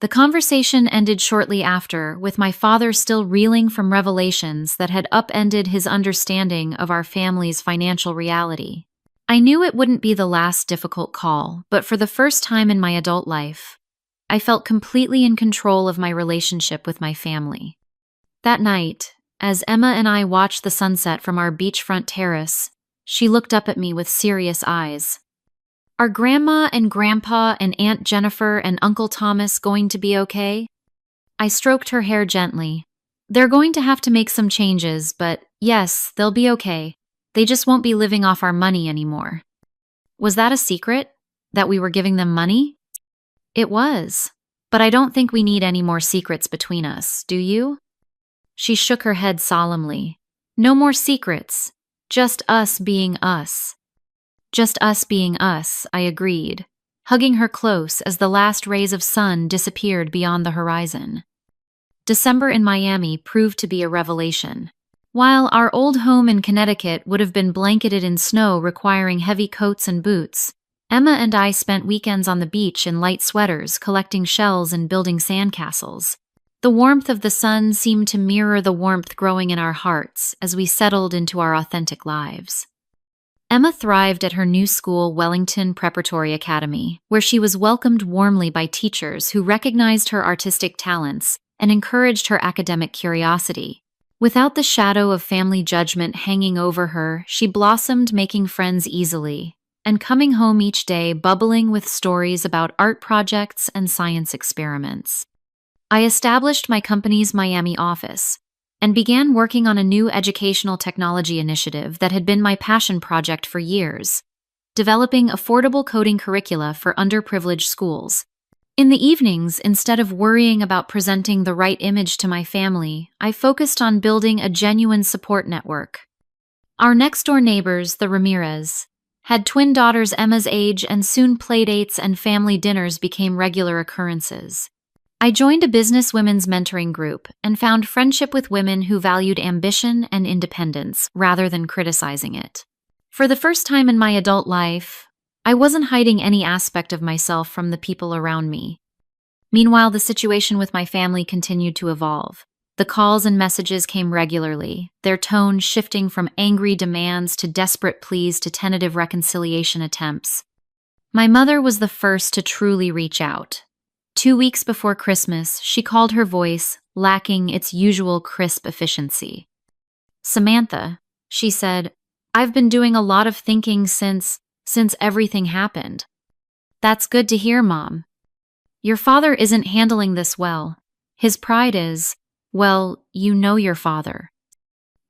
The conversation ended shortly after, with my father still reeling from revelations that had upended his understanding of our family's financial reality. I knew it wouldn't be the last difficult call, but for the first time in my adult life, I felt completely in control of my relationship with my family. That night, as Emma and I watched the sunset from our beachfront terrace, she looked up at me with serious eyes. Are Grandma and Grandpa and Aunt Jennifer and Uncle Thomas going to be okay? I stroked her hair gently. They're going to have to make some changes, but yes, they'll be okay. They just won't be living off our money anymore. Was that a secret? That we were giving them money? It was. But I don't think we need any more secrets between us, do you? She shook her head solemnly. No more secrets. Just us being us. Just us being us, I agreed, hugging her close as the last rays of sun disappeared beyond the horizon. December in Miami proved to be a revelation. While our old home in Connecticut would have been blanketed in snow requiring heavy coats and boots, Emma and I spent weekends on the beach in light sweaters collecting shells and building sandcastles. The warmth of the sun seemed to mirror the warmth growing in our hearts as we settled into our authentic lives. Emma thrived at her new school, Wellington Preparatory Academy, where she was welcomed warmly by teachers who recognized her artistic talents and encouraged her academic curiosity. Without the shadow of family judgment hanging over her, she blossomed, making friends easily, and coming home each day bubbling with stories about art projects and science experiments. I established my company's Miami office and began working on a new educational technology initiative that had been my passion project for years, developing affordable coding curricula for underprivileged schools. In the evenings, instead of worrying about presenting the right image to my family, I focused on building a genuine support network. Our next-door neighbors, the Ramirez, had twin daughters Emma's age, and soon playdates and family dinners became regular occurrences. I joined a business women's mentoring group and found friendship with women who valued ambition and independence rather than criticizing it. For the first time in my adult life, I wasn't hiding any aspect of myself from the people around me. Meanwhile, the situation with my family continued to evolve. The calls and messages came regularly, their tone shifting from angry demands to desperate pleas to tentative reconciliation attempts. My mother was the first to truly reach out. 2 weeks before Christmas, she called, her voice lacking its usual crisp efficiency. "Samantha," she said, "I've been doing a lot of thinking since everything happened." "That's good to hear, Mom. Your father isn't handling this well. His pride is, well, you know your father."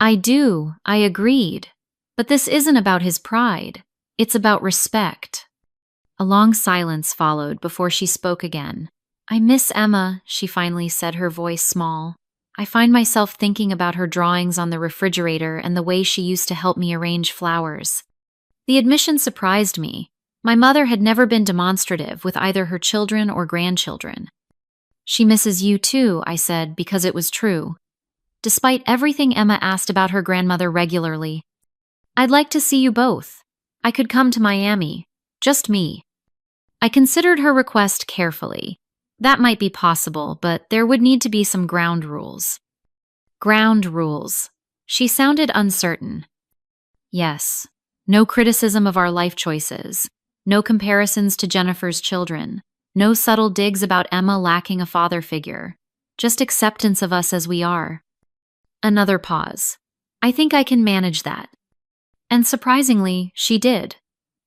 "I do," I agreed. "But this isn't about his pride. It's about respect." A long silence followed before she spoke again. "I miss Emma," she finally said, her voice small. "I find myself thinking about her drawings on the refrigerator and the way she used to help me arrange flowers." The admission surprised me. My mother had never been demonstrative with either her children or grandchildren. "She misses you too," I said, because it was true. Despite everything, Emma asked about her grandmother regularly. "I'd like to see you both. I could come to Miami. Just me." I considered her request carefully. That might be possible, but there would need to be some ground rules. Ground rules. She sounded uncertain. "Yes. No criticism of our life choices. No comparisons to Jennifer's children. No subtle digs about Emma lacking a father figure. Just acceptance of us as we are." Another pause. "I think I can manage that." And surprisingly, she did.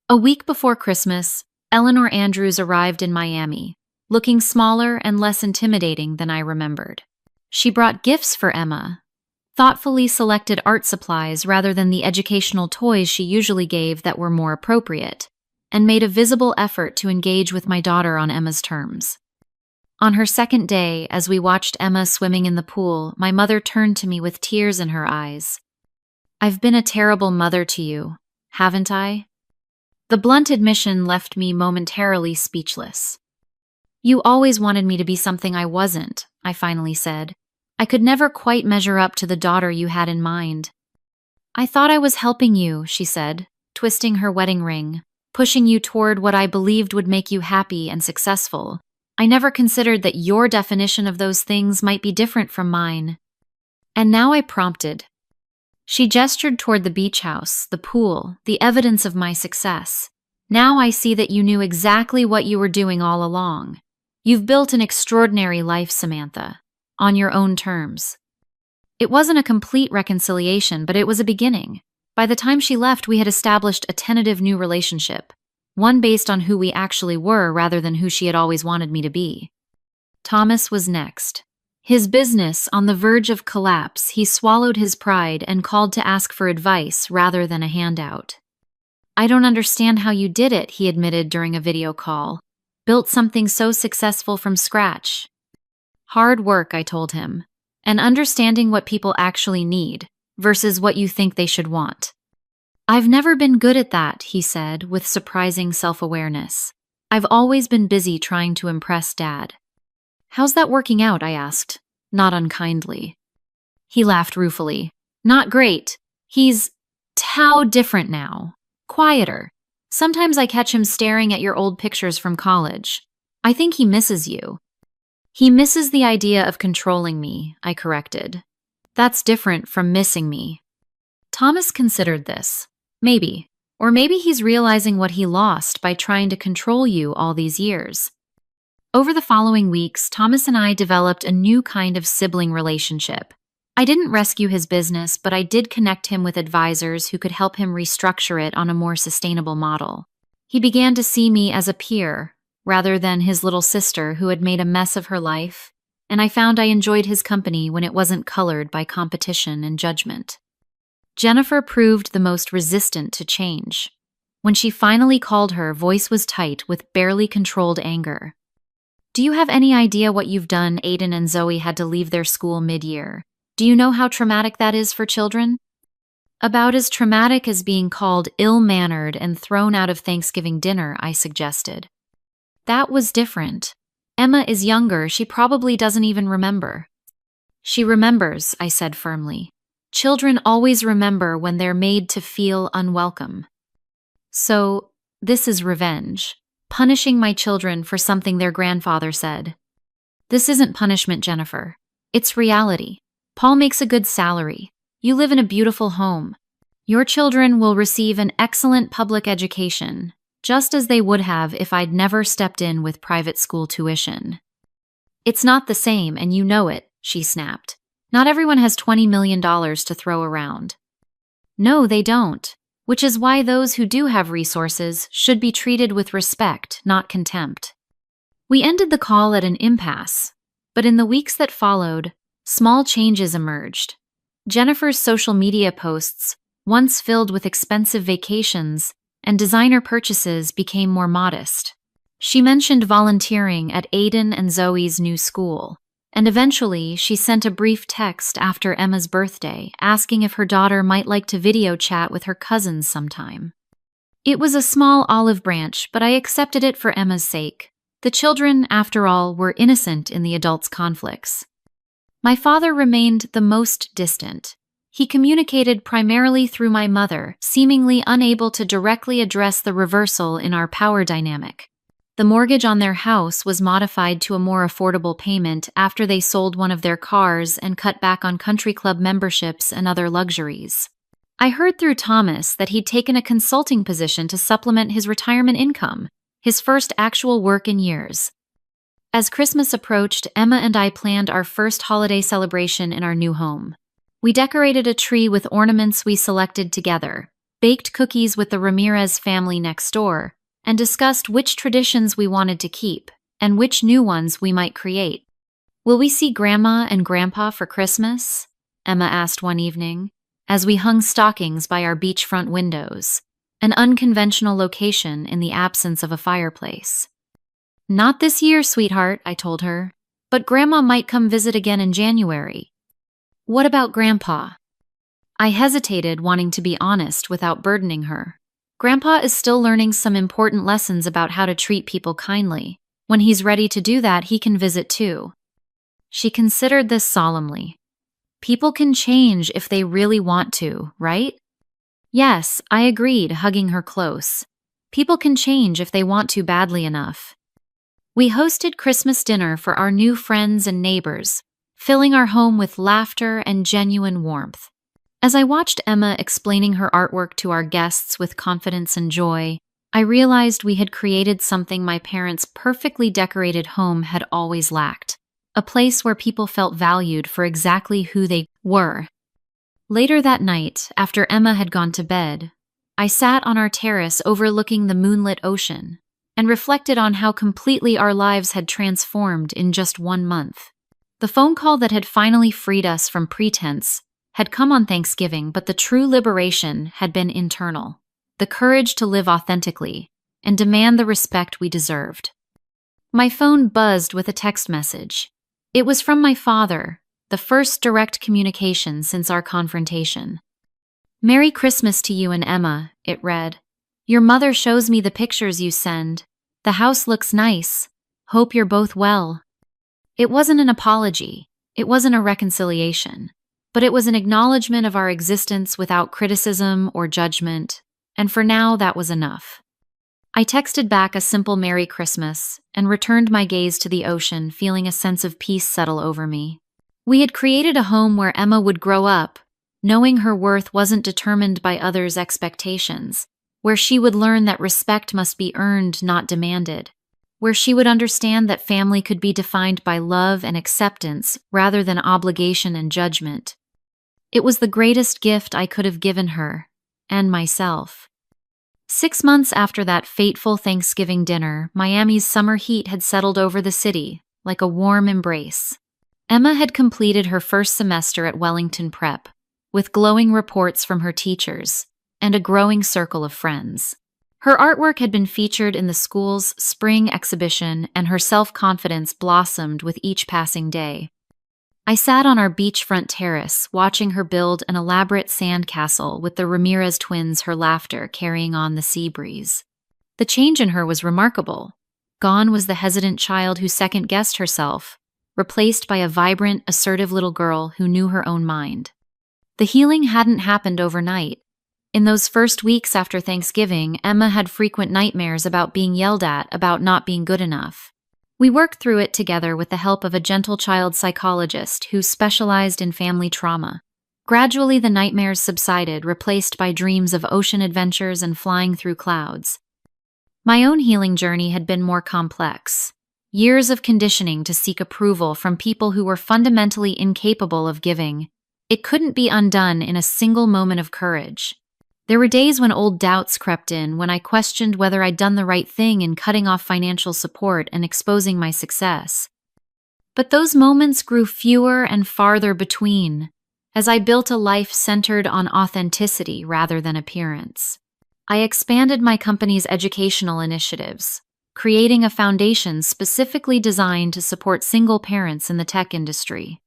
A week before Christmas, Eleanor Andrews arrived in Miami, looking smaller and less intimidating than I remembered. She brought gifts for Emma, thoughtfully selected art supplies rather than the educational toys she usually gave that were more appropriate, and made a visible effort to engage with my daughter on Emma's terms. On her second day, as we watched Emma swimming in the pool, my mother turned to me with tears in her eyes. "I've been a terrible mother to you, haven't I?" The blunt admission left me momentarily speechless. "You always wanted me to be something I wasn't," I finally said. "I could never quite measure up to the daughter you had in mind." "I thought I was helping you," she said, twisting her wedding ring, "pushing you toward what I believed would make you happy and successful. I never considered that your definition of those things might be different from mine." And now I prompted. She gestured toward the beach house, the pool, the evidence of my success. "Now I see that you knew exactly what you were doing all along. You've built an extraordinary life, Samantha, on your own terms." It wasn't a complete reconciliation, but it was a beginning. By the time she left, we had established a tentative new relationship, one based on who we actually were rather than who she had always wanted me to be. Thomas was next. His business on the verge of collapse, he swallowed his pride and called to ask for advice rather than a handout. "I don't understand how you did it," he admitted during a video call. "Built something so successful from scratch." "Hard work," I told him, "and understanding what people actually need versus what you think they should want." "I've never been good at that," he said with surprising self-awareness. "I've always been busy trying to impress Dad." "How's that working out?" I asked, not unkindly. He laughed ruefully. "Not great. He's how different now. Quieter. Sometimes I catch him staring at your old pictures from college. I think he misses you." "He misses the idea of controlling me," I corrected. "That's different from missing me." Thomas considered this. "Maybe. Or maybe he's realizing what he lost by trying to control you all these years. Over the following weeks, Thomas and I developed a new kind of sibling relationship. I didn't rescue his business, but I did connect him with advisors who could help him restructure it on a more sustainable model. He began to see me as a peer, rather than his little sister who had made a mess of her life, and I found I enjoyed his company when it wasn't colored by competition and judgment. Jennifer proved the most resistant to change. When she finally called, her voice was tight with barely controlled anger. "Do you have any idea what you've done? Aiden and Zoe had to leave their school mid-year. Do you know how traumatic that is for children?" "About as traumatic as being called ill-mannered and thrown out of Thanksgiving dinner," I suggested. "That was different. Emma is younger, she probably doesn't even remember." "She remembers," I said firmly. "Children always remember when they're made to feel unwelcome." "So, this is revenge. Punishing my children for something their grandfather said." "This isn't punishment, Jennifer. It's reality. Paul makes a good salary. You live in a beautiful home. Your children will receive an excellent public education, just as they would have if I'd never stepped in with private school tuition." "It's not the same, and you know it," she snapped. "Not everyone has $20 million to throw around." "No, they don't. Which is why those who do have resources should be treated with respect, not contempt." We ended the call at an impasse, but in the weeks that followed, small changes emerged. Jennifer's social media posts, once filled with expensive vacations and designer purchases, became more modest. She mentioned volunteering at Aiden and Zoe's new school, and eventually she sent a brief text after Emma's birthday asking if her daughter might like to video chat with her cousins sometime. It was a small olive branch, but I accepted it for Emma's sake. The children, after all, were innocent in the adults' conflicts. My father remained the most distant. He communicated primarily through my mother, seemingly unable to directly address the reversal in our power dynamic. The mortgage on their house was modified to a more affordable payment after they sold one of their cars and cut back on country club memberships and other luxuries. I heard through Thomas that he'd taken a consulting position to supplement his retirement income, his first actual work in years. As Christmas approached, Emma and I planned our first holiday celebration in our new home. We decorated a tree with ornaments we selected together, baked cookies with the Ramirez family next door, and discussed which traditions we wanted to keep and which new ones we might create. "Will we see Grandma and Grandpa for Christmas?" Emma asked one evening, as we hung stockings by our beachfront windows, an unconventional location in the absence of a fireplace. "Not this year, sweetheart," I told her, "but Grandma might come visit again in January." "What about Grandpa?" I hesitated, wanting to be honest without burdening her. "Grandpa is still learning some important lessons about how to treat people kindly. When he's ready to do that, he can visit too." She considered this solemnly. "People can change if they really want to, right?" "Yes," I agreed, hugging her close. "People can change if they want to badly enough." We hosted Christmas dinner for our new friends and neighbors, filling our home with laughter and genuine warmth. As I watched Emma explaining her artwork to our guests with confidence and joy, I realized we had created something my parents' perfectly decorated home had always lacked, a place where people felt valued for exactly who they were. Later that night, after Emma had gone to bed, I sat on our terrace overlooking the moonlit ocean and reflected on how completely our lives had transformed in just 1 month. The phone call that had finally freed us from pretense had come on Thanksgiving, but the true liberation had been internal, the courage to live authentically and demand the respect we deserved. My phone buzzed with a text message. It was from my father, the first direct communication since our confrontation. "Merry Christmas to you and Emma," it read. "Your mother shows me the pictures you send. The house looks nice. Hope you're both well." It wasn't an apology. It wasn't a reconciliation. But it was an acknowledgement of our existence without criticism or judgment, and for now that was enough. I texted back a simple Merry Christmas and returned my gaze to the ocean, feeling a sense of peace settle over me. We had created a home where Emma would grow up, knowing her worth wasn't determined by others' expectations, where she would learn that respect must be earned, not demanded, where she would understand that family could be defined by love and acceptance rather than obligation and judgment. It was the greatest gift I could have given her, and myself. 6 months after that fateful Thanksgiving dinner, Miami's summer heat had settled over the city, like a warm embrace. Emma had completed her first semester at Wellington Prep, with glowing reports from her teachers and a growing circle of friends. Her artwork had been featured in the school's spring exhibition, and her self-confidence blossomed with each passing day. I sat on our beachfront terrace, watching her build an elaborate sandcastle with the Ramirez twins, her laughter carrying on the sea breeze. The change in her was remarkable. Gone was the hesitant child who second-guessed herself, replaced by a vibrant, assertive little girl who knew her own mind. The healing hadn't happened overnight. In those first weeks after Thanksgiving, Emma had frequent nightmares about being yelled at, about not being good enough. We worked through it together with the help of a gentle child psychologist who specialized in family trauma. Gradually, the nightmares subsided, replaced by dreams of ocean adventures and flying through clouds. My own healing journey had been more complex. Years of conditioning to seek approval from people who were fundamentally incapable of giving. It couldn't be undone in a single moment of courage. There were days when old doubts crept in, when I questioned whether I'd done the right thing in cutting off financial support and exposing my success. But those moments grew fewer and farther between, as I built a life centered on authenticity rather than appearance. I expanded my company's educational initiatives, creating a foundation specifically designed to support single parents in the tech industry.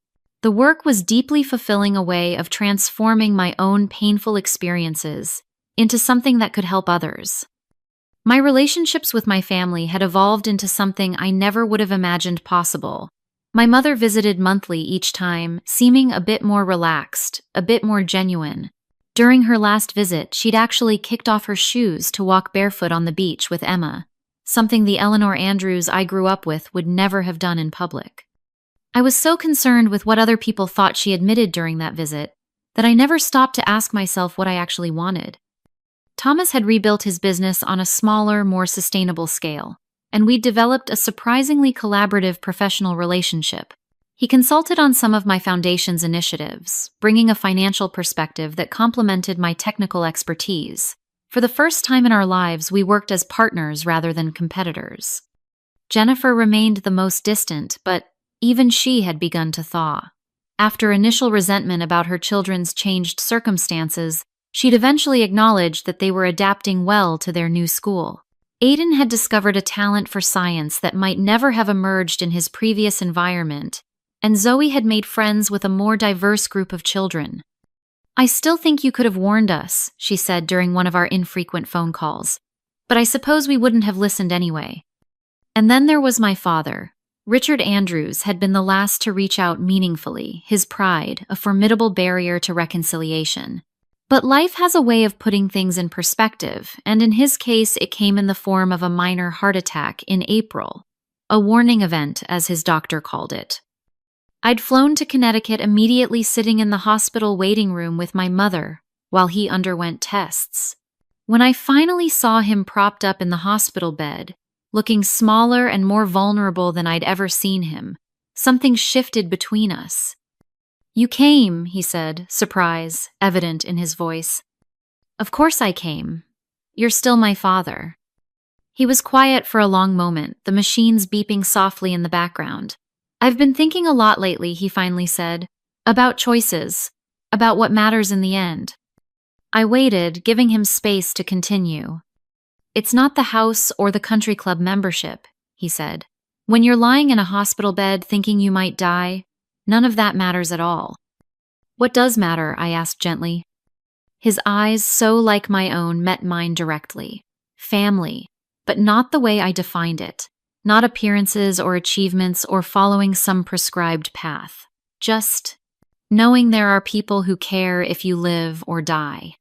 The work was deeply fulfilling, a way of transforming my own painful experiences into something that could help others. My relationships with my family had evolved into something I never would have imagined possible. My mother visited monthly each time, seeming a bit more relaxed, a bit more genuine. During her last visit, she'd actually kicked off her shoes to walk barefoot on the beach with Emma, something the Eleanor Andrews I grew up with would never have done in public. I was so concerned with what other people thought she admitted during that visit that I never stopped to ask myself what I actually wanted. Thomas had rebuilt his business on a smaller, more sustainable scale, and we'd developed a surprisingly collaborative professional relationship. He consulted on some of my foundation's initiatives, bringing a financial perspective that complemented my technical expertise. For the first time in our lives, we worked as partners rather than competitors. Jennifer remained the most distant, but even she had begun to thaw. After initial resentment about her children's changed circumstances, she'd eventually acknowledged that they were adapting well to their new school. Aiden had discovered a talent for science that might never have emerged in his previous environment, and Zoe had made friends with a more diverse group of children. "I still think you could have warned us," she said during one of our infrequent phone calls, "but I suppose we wouldn't have listened anyway." And then there was my father. Richard Andrews had been the last to reach out meaningfully, his pride a formidable barrier to reconciliation. But life has a way of putting things in perspective, and in his case it came in the form of a minor heart attack in April, a warning event as his doctor called it. I'd flown to Connecticut, immediately sitting in the hospital waiting room with my mother while he underwent tests. When I finally saw him propped up in the hospital bed, looking smaller and more vulnerable than I'd ever seen him, something shifted between us. "You came," he said, surprise evident in his voice. "Of course I came. You're still my father." He was quiet for a long moment, the machines beeping softly in the background. "I've been thinking a lot lately," he finally said, "about choices, about what matters in the end." I waited, giving him space to continue. "It's not the house or the country club membership," he said. "When you're lying in a hospital bed thinking you might die, none of that matters at all." "What does matter?" I asked gently. His eyes, so like my own, met mine directly. Family, but not the way I defined it. Not appearances or achievements or following some prescribed path. Just knowing there are people who care if you live or die.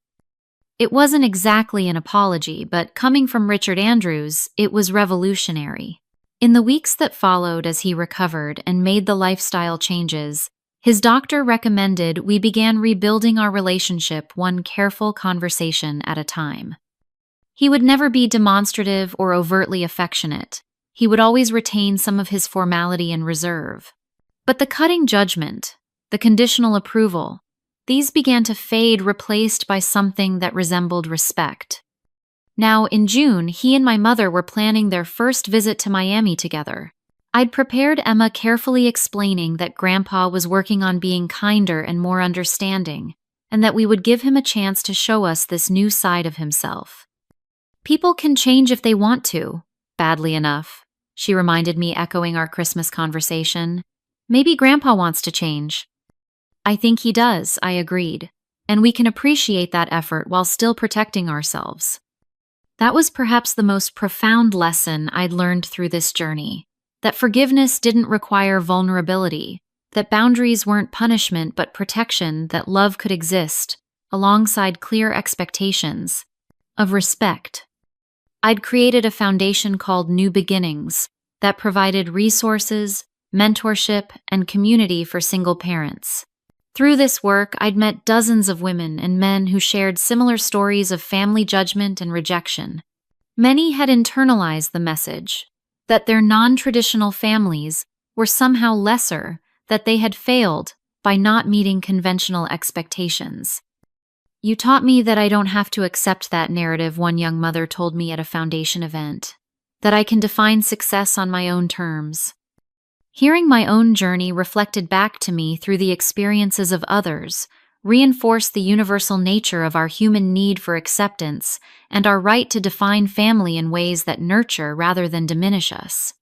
It wasn't exactly an apology, but coming from Richard Andrews, it was revolutionary. In the weeks that followed as he recovered and made the lifestyle changes, his doctor recommended we began rebuilding our relationship one careful conversation at a time. He would never be demonstrative or overtly affectionate. He would always retain some of his formality and reserve. But the cutting judgment, the conditional approval, these began to fade, replaced by something that resembled respect. Now, in June, he and my mother were planning their first visit to Miami together. I'd prepared Emma, carefully explaining that Grandpa was working on being kinder and more understanding, and that we would give him a chance to show us this new side of himself. People can change if they want to, badly enough, she reminded me, echoing our Christmas conversation. Maybe Grandpa wants to change. I think he does, I agreed, and we can appreciate that effort while still protecting ourselves. That was perhaps the most profound lesson I'd learned through this journey, that forgiveness didn't require vulnerability, that boundaries weren't punishment but protection, that love could exist, alongside clear expectations, of respect. I'd created a foundation called New Beginnings that provided resources, mentorship, and community for single parents. Through this work, I'd met dozens of women and men who shared similar stories of family judgment and rejection. Many had internalized the message that their non-traditional families were somehow lesser, that they had failed by not meeting conventional expectations. "You taught me that I don't have to accept that narrative," one young mother told me at a foundation event, "that I can define success on my own terms." Hearing my own journey reflected back to me through the experiences of others reinforced the universal nature of our human need for acceptance and our right to define family in ways that nurture rather than diminish us.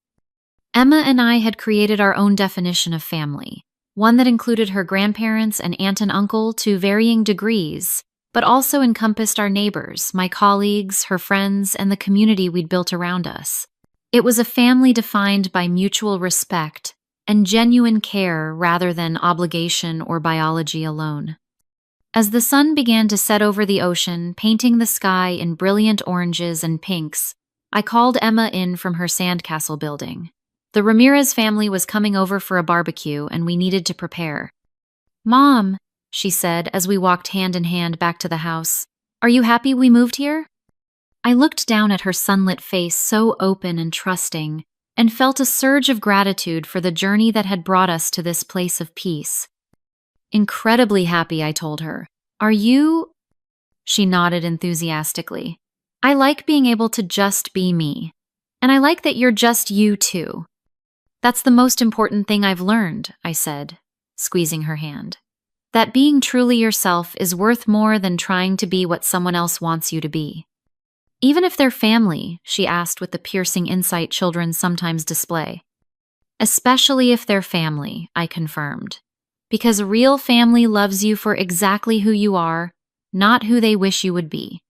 Emma and I had created our own definition of family, one that included her grandparents and aunt and uncle to varying degrees, but also encompassed our neighbors, my colleagues, her friends, and the community we'd built around us. It was a family defined by mutual respect and genuine care rather than obligation or biology alone. As the sun began to set over the ocean, painting the sky in brilliant oranges and pinks, I called Emma in from her sandcastle building. The Ramirez family was coming over for a barbecue, and we needed to prepare. "Mom," she said as we walked hand in hand back to the house, "are you happy we moved here?" I looked down at her sunlit face, so open and trusting, and felt a surge of gratitude for the journey that had brought us to this place of peace. "Incredibly happy," I told her. "Are you?" She nodded enthusiastically. "I like being able to just be me. And I like that you're just you, too." "That's the most important thing I've learned," I said, squeezing her hand. "That being truly yourself is worth more than trying to be what someone else wants you to be." "Even if they're family?" she asked with the piercing insight children sometimes display. "Especially if they're family," I confirmed. "Because real family loves you for exactly who you are, not who they wish you would be."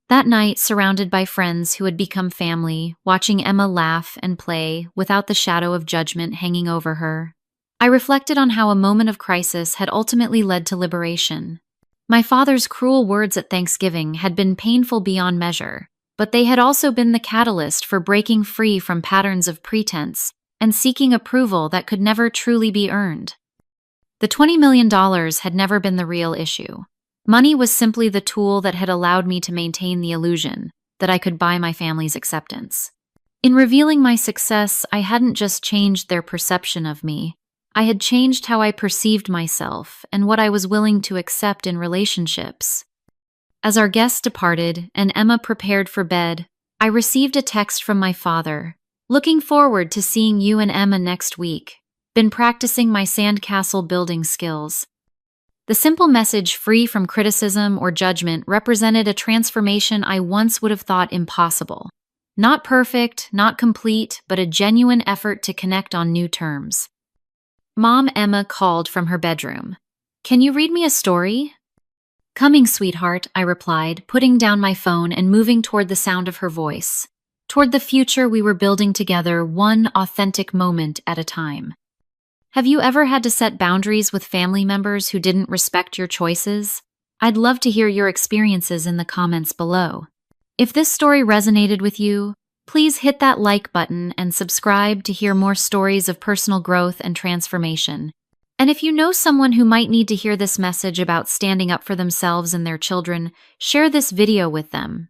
That night, surrounded by friends who had become family, watching Emma laugh and play without the shadow of judgment hanging over her, I reflected on how a moment of crisis had ultimately led to liberation. My father's cruel words at Thanksgiving had been painful beyond measure, but they had also been the catalyst for breaking free from patterns of pretense and seeking approval that could never truly be earned. The $20 million had never been the real issue. Money was simply the tool that had allowed me to maintain the illusion that I could buy my family's acceptance. In revealing my success, I hadn't just changed their perception of me. I had changed how I perceived myself and what I was willing to accept in relationships. As our guests departed and Emma prepared for bed, I received a text from my father. "Looking forward to seeing you and Emma next week. Been practicing my sandcastle building skills." The simple message, free from criticism or judgment, represented a transformation I once would have thought impossible. Not perfect, not complete, but a genuine effort to connect on new terms. Mom, Emma called from her bedroom. "Can you read me a story?" "Coming, sweetheart," I replied, putting down my phone and moving toward the sound of her voice. Toward the future we were building together, one authentic moment at a time. Have you ever had to set boundaries with family members who didn't respect your choices? I'd love to hear your experiences in the comments below. If this story resonated with you, please hit that like button and subscribe to hear more stories of personal growth and transformation. And if you know someone who might need to hear this message about standing up for themselves and their children, share this video with them.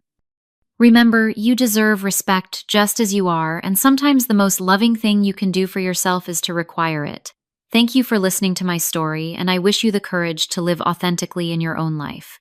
Remember, you deserve respect just as you are, and sometimes the most loving thing you can do for yourself is to require it. Thank you for listening to my story, and I wish you the courage to live authentically in your own life.